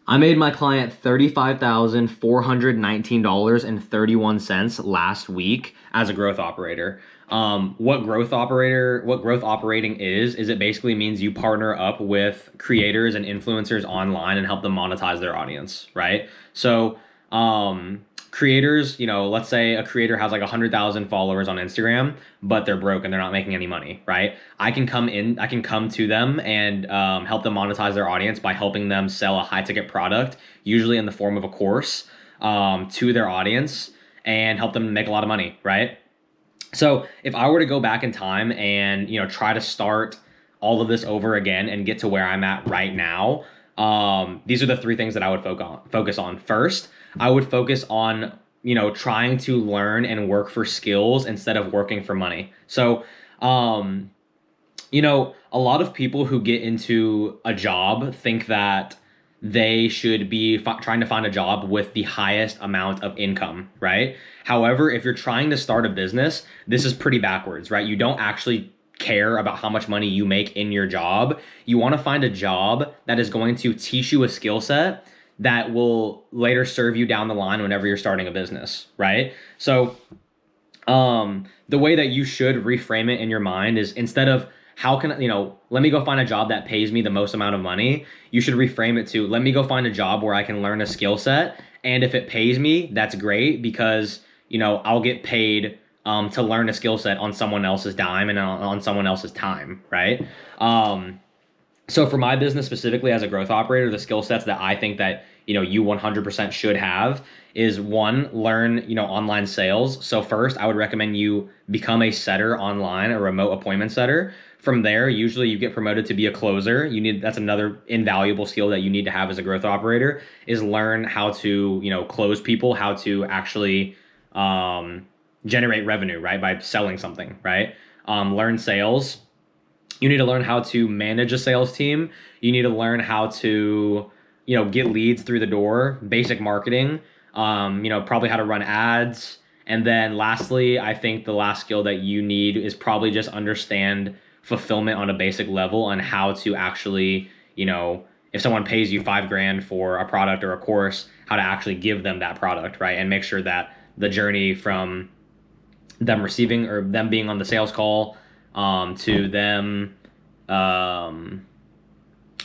I made my client $35,419.31 last week as a growth operator. What growth operating is it basically means you partner up with creators and influencers online and help them monetize their audience, right? So, creators, let's say a creator has like 100,000 followers on Instagram, but they're broke and they're not making any money, right? I can come to them and help them monetize their audience by helping them sell a high ticket product, usually in the form of a course, to their audience and help them make a lot of money, right? So if I were to go back in time and try to start all of this over again and get to where I'm at right now, these are the three things that I would focus on. First, I would focus on trying to learn and work for skills instead of working for money. So a lot of people who get into a job think that they should be trying to find a job with the highest amount of income, right? However, if you're trying to start a business, this is pretty backwards, right? You don't actually care about how much money you make in your job. You want to find a job that is going to teach you a skill set that will later serve you down the line whenever you're starting a business, right? So the way that you should reframe it in your mind is, instead of how can let me go find a job that pays me the most amount of money, you should reframe it to, let me go find a job where I can learn a skill set, and if it pays me, that's great, because I'll get paid to learn a skill set on someone else's dime and on someone else's time, right? So for my business specifically as a growth operator, the skill sets that I think that you 100% should have is, one, learn online sales. So first, I would recommend you become a setter online, a remote appointment setter. From there, usually you get promoted to be a closer. That's another invaluable skill that you need to have as a growth operator, is learn how to close people, how to actually generate revenue, right, by selling something, right? Learn sales. You need to learn how to manage a sales team. You need to learn how to get leads through the door, basic marketing, probably how to run ads. And then lastly, I think the last skill that you need is probably just understand fulfillment on a basic level, and how to actually, if someone pays you $5,000 for a product or a course, how to actually give them that product, right? And make sure that the journey from them receiving or them being on the sales call to them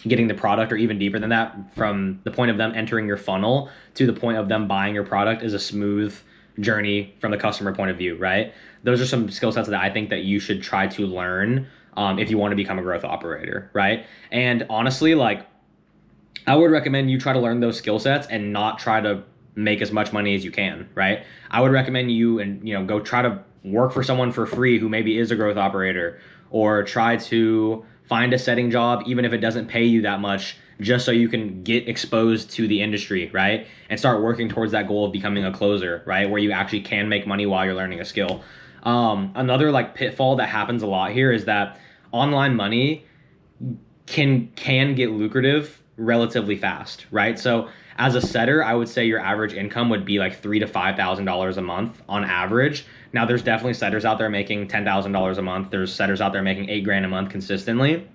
getting the product, or even deeper than that, from the point of them entering your funnel to the point of them buying your product, is a smooth journey from the customer point of view, right? Those are some skill sets that I think that you should try to learn if you want to become a growth operator, right? And honestly, I would recommend you try to learn those skill sets and not try to make as much money as you can, right? I would recommend you go try to work for someone for free who maybe is a growth operator, or try to find a setting job, even if it doesn't pay you that much, just so you can get exposed to the industry, right? And start working towards that goal of becoming a closer, right? Where you actually can make money while you're learning a skill. Another pitfall that happens a lot here is that online money can get lucrative relatively fast, right? So as a setter, I would say your average income would be like $3,000 to $5,000 a month on average. Now, there's definitely setters out there making $10,000 a month. There's setters out there making $8,000 a month consistently.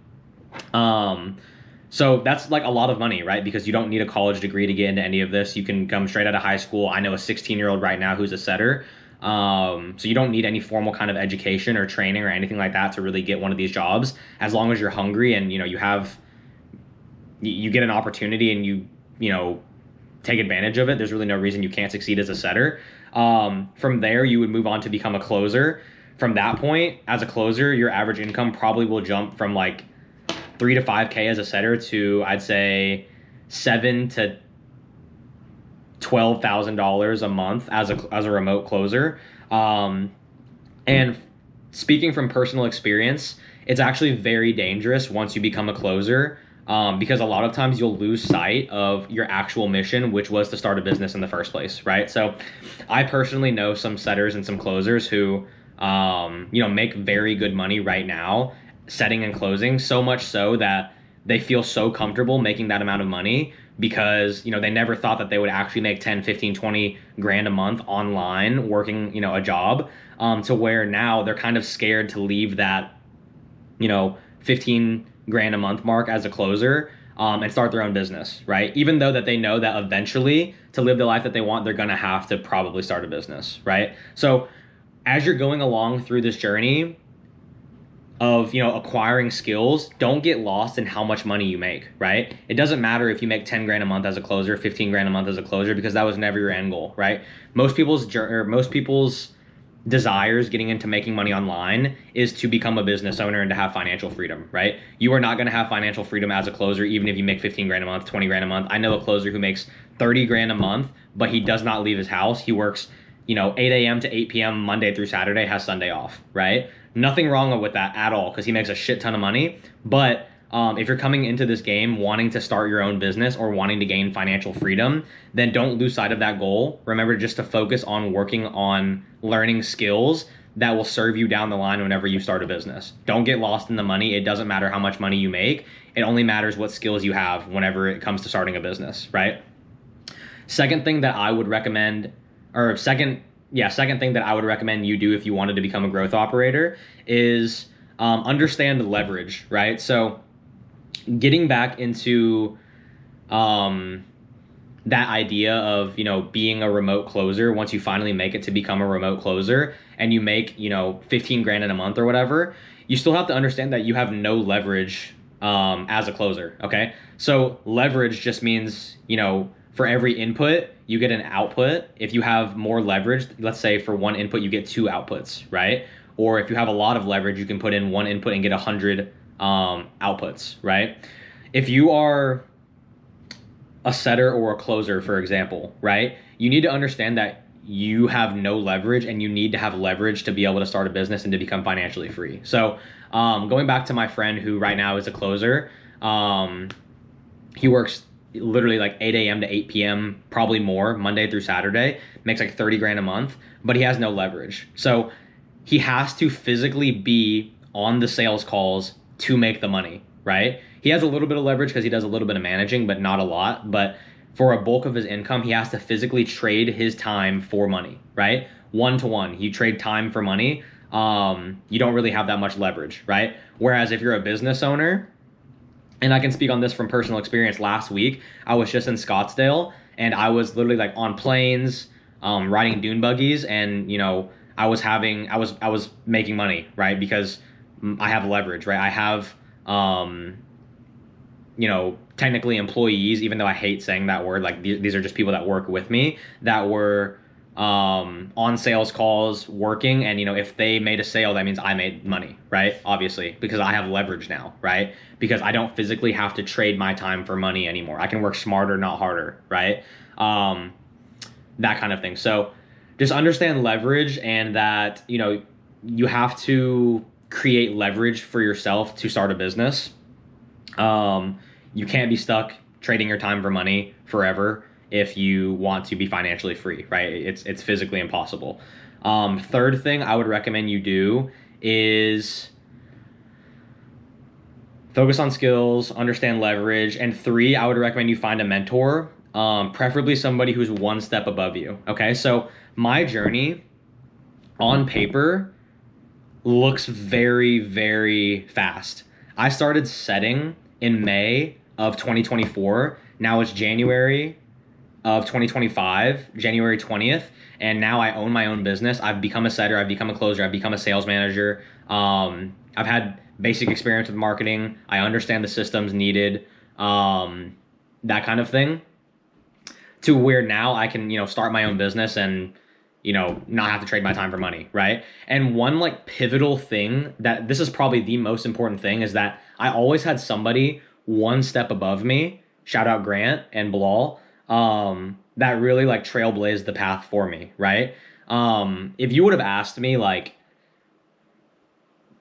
So that's like a lot of money, right? Because you don't need a college degree to get into any of this. You can come straight out of high school. I know a 16-year-old right now who's a setter. So you don't need any formal kind of education or training or anything like that to really get one of these jobs. As long as you're hungry and you get an opportunity and you take advantage of it, there's really no reason you can't succeed as a setter. From there, you would move on to become a closer. From that point, as a closer, your average income probably will jump from like $3,000 to $5,000 as a setter to, I'd say, $7,000 to $12,000 a month as a remote closer. And speaking from personal experience, it's actually very dangerous once you become a closer, because a lot of times you'll lose sight of your actual mission, which was to start a business in the first place, right? So I personally know some setters and some closers who make very good money right now setting and closing, so much so that they feel so comfortable making that amount of money because they never thought that they would actually make 10, 15, 20 grand a month online working a job, to where now they're kind of scared to leave that 15 grand a month mark as a closer, and start their own business, right? Even though that they know that eventually to live the life that they want, they're going to have to probably start a business, right? So as you're going along through this journey of, you know, acquiring skills, don't get lost in how much money you make, right? It doesn't matter if you make 10 grand a month as a closer, 15 grand a month as a closer, because that was never your end goal, right? Most people's desires getting into making money online is to become a business owner and to have financial freedom, right? You are not going to have financial freedom as a closer, even if you make 15 grand a month, 20 grand a month. I know a closer who makes 30 grand a month, but he does not leave his house. He works, you know, 8 a.m. to 8 p.m. Monday through Saturday, has Sunday off, right? Nothing wrong with that at all, because he makes a shit ton of money. But if you're coming into this game wanting to start your own business or wanting to gain financial freedom, then don't lose sight of that goal. Remember just to focus on working on learning skills that will serve you down the line whenever you start a business. Don't get lost in the money. It doesn't matter how much money you make. It only matters what skills you have whenever it comes to starting a business, right? Second thing that I would recommend, or second thing that I would recommend you do if you wanted to become a growth operator is understand leverage, right? So getting back into that idea of, you know, being a remote closer, once you finally make it to become a remote closer and you make, you know, 15 grand in a month or whatever, you still have to understand that you have no leverage as a closer, okay? So leverage just means, you know, for every input, you get an output. If you have more leverage, let's say for one input, you get 2 outputs, right? Or if you have a lot of leverage, you can put in one input and get 100 outputs, right? If you are a setter or a closer, for example, right? You need to understand that you have no leverage and you need to have leverage to be able to start a business and to become financially free. So going back to my friend who right now is a closer, he works literally like 8 a.m. to 8 p.m., probably more, Monday through Saturday, makes like 30 grand a month, but he has no leverage. So he has to physically be on the sales calls to make the money, right? He has a little bit of leverage because he does a little bit of managing, but not a lot. But for a bulk of his income, he has to physically trade his time for money, right? 1-to-1. You trade time for money. You don't really have that much leverage, right? Whereas if you're a business owner, and I can speak on this from personal experience, last week, I was just in Scottsdale and I was literally like on planes, riding dune buggies, and, you know, I was making money, right? Because I have leverage, right? I have, you know, technically employees, even though I hate saying that word, like these are just people that work with me that were on sales calls working. And, you know, if they made a sale, that means I made money, right? Obviously, because I have leverage now, right? Because I don't physically have to trade my time for money anymore. I can work smarter, not harder, right? That kind of thing. So just understand leverage, and that, you know, you have to create leverage for yourself to start a business. You can't be stuck trading your time for money forever if you want to be financially free, right? It's physically impossible. Third thing I would recommend you do is focus on skills, understand leverage. And 3, I would recommend you find a mentor, preferably somebody who's one step above you. Okay, so my journey on paper looks very, very fast. I started setting in May of 2024. Now it's January of 2025, January 20th, and now I own my own business. I've become a setter, I've become a closer, I've become a sales manager. I've had basic experience with marketing. I understand the systems needed, that kind of thing, to where now I can, you know, start my own business and, you know, not have to trade my time for money, right? And one like pivotal thing, that this is probably the most important thing, is that I always had somebody one step above me, shout out Grant and Bilal, that really like trailblazed the path for me, right? If you would have asked me like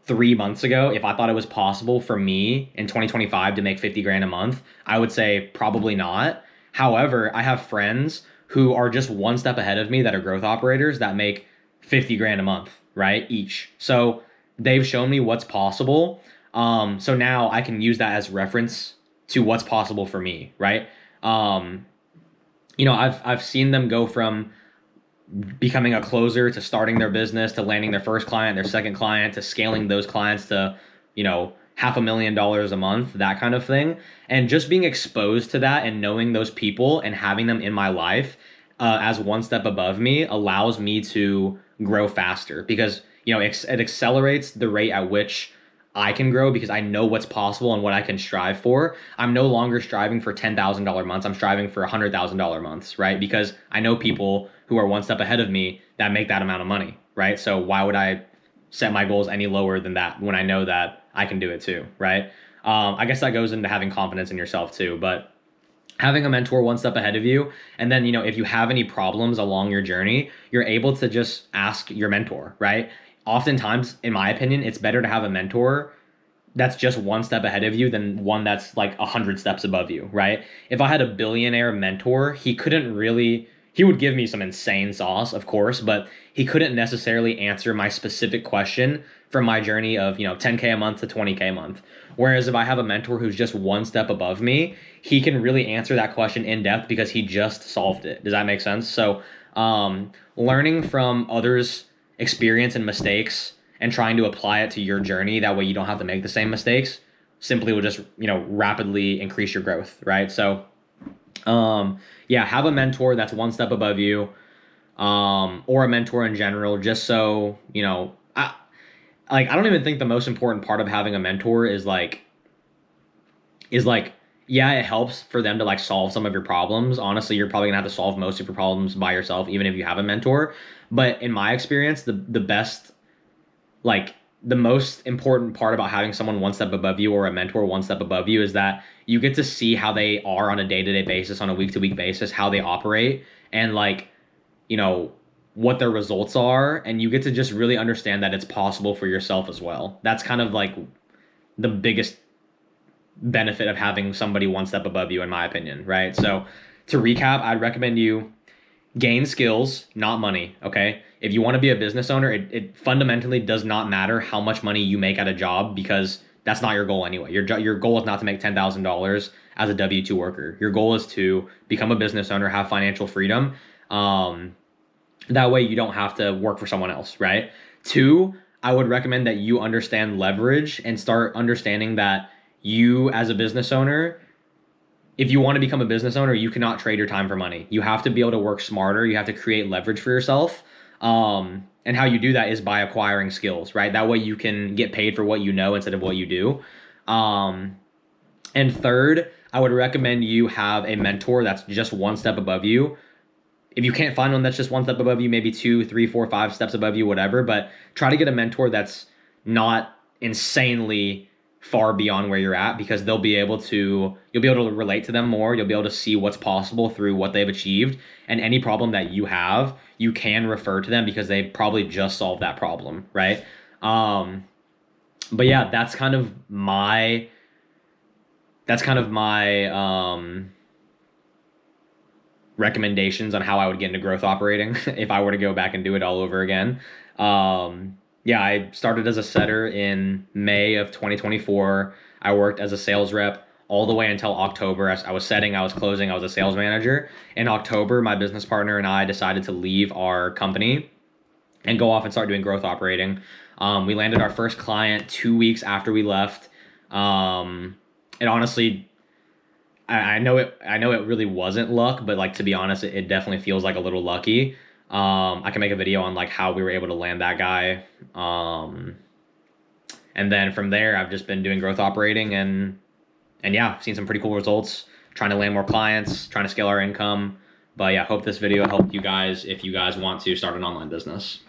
3 months ago if I thought it was possible for me in 2025 to make 50 grand a month, I would say probably not. However, I have friends who are just one step ahead of me that are growth operators that make 50 grand a month, right? Each. So they've shown me what's possible. So now I can use that as reference to what's possible for me, right? You know, I've seen them go from becoming a closer to starting their business to landing their first client, their second client, to scaling those clients to, you know, $500,000 a month, that kind of thing. And just being exposed to that and knowing those people and having them in my life as one step above me allows me to grow faster because, it accelerates the rate at which I can grow because I know what's possible and what I can strive for. I'm no longer striving for $10,000 months. I'm striving for $100,000 months, right? Because I know people who are one step ahead of me that make that amount of money, right? So why would I set my goals any lower than that when I know that I can do it too, right? I guess that goes into having confidence in yourself too, but having a mentor one step ahead of you, and then if you have any problems along your journey, you're able to just ask your mentor, right? Oftentimes, in my opinion, it's better to have a mentor that's just one step ahead of you than one that's like 100 steps above you, right? If I had a billionaire mentor, he would give me some insane sauce, of course, but he couldn't necessarily answer my specific question from my journey of 10K a month to 20K a month. Whereas if I have a mentor who's just one step above me, he can really answer that question in depth because he just solved it. Does that make sense? So learning from others' experience and mistakes and trying to apply it to your journey, that way you don't have to make the same mistakes, simply will just rapidly increase your growth, right? So have a mentor that's one step above you, or a mentor in general, just so I don't even think the most important part of having a mentor is yeah, it helps for them to like solve some of your problems. Honestly, you're probably gonna have to solve most of your problems by yourself, even if you have a mentor. But in my experience, the best, like the most important part about having someone one step above you or a mentor one step above you is that you get to see how they are on a day-to-day basis, on a week-to-week basis, how they operate, and what their results are, and you get to just really understand that it's possible for yourself as well. That's kind of like the biggest benefit of having somebody one step above you, in my opinion, right? So to recap, I'd recommend you gain skills, not money, okay? If you want to be a business owner, it fundamentally does not matter how much money you make at a job because that's not your goal anyway. Your goal is not to make $10,000 as a W-2 worker. Your goal is to become a business owner, have financial freedom. That way you don't have to work for someone else, right? 2, I would recommend that you understand leverage and start understanding that you as a business owner, if you want to become a business owner, you cannot trade your time for money. You have to be able to work smarter. You have to create leverage for yourself. And how you do that is by acquiring skills, right? That way you can get paid for what you know instead of what you do. And 3rd, I would recommend you have a mentor that's just one step above you. If you can't find one that's just one step above you, maybe 2, 3, 4, 5 steps above you, whatever, but try to get a mentor that's not insanely far beyond where you're at, because you'll be able to relate to them more. You'll be able to see what's possible through what they've achieved, and any problem that you have, you can refer to them because they probably just solved that problem, right? But yeah, that's kind of my recommendations on how I would get into growth operating if I were to go back and do it all over again. I started as a setter in May of 2024. I worked as a sales rep all the way until October. I was setting, I was closing, I was a sales manager. In October, my business partner and I decided to leave our company and go off and start doing growth operating. We landed our first client 2 weeks after we left. It honestly, I know it really wasn't luck, but to be honest, it definitely feels like a little lucky. I can make a video on how we were able to land that guy. And then from there, I've just been doing growth operating and yeah, I've seen some pretty cool results, trying to land more clients, trying to scale our income. But yeah, hope this video helped you guys if you guys want to start an online business.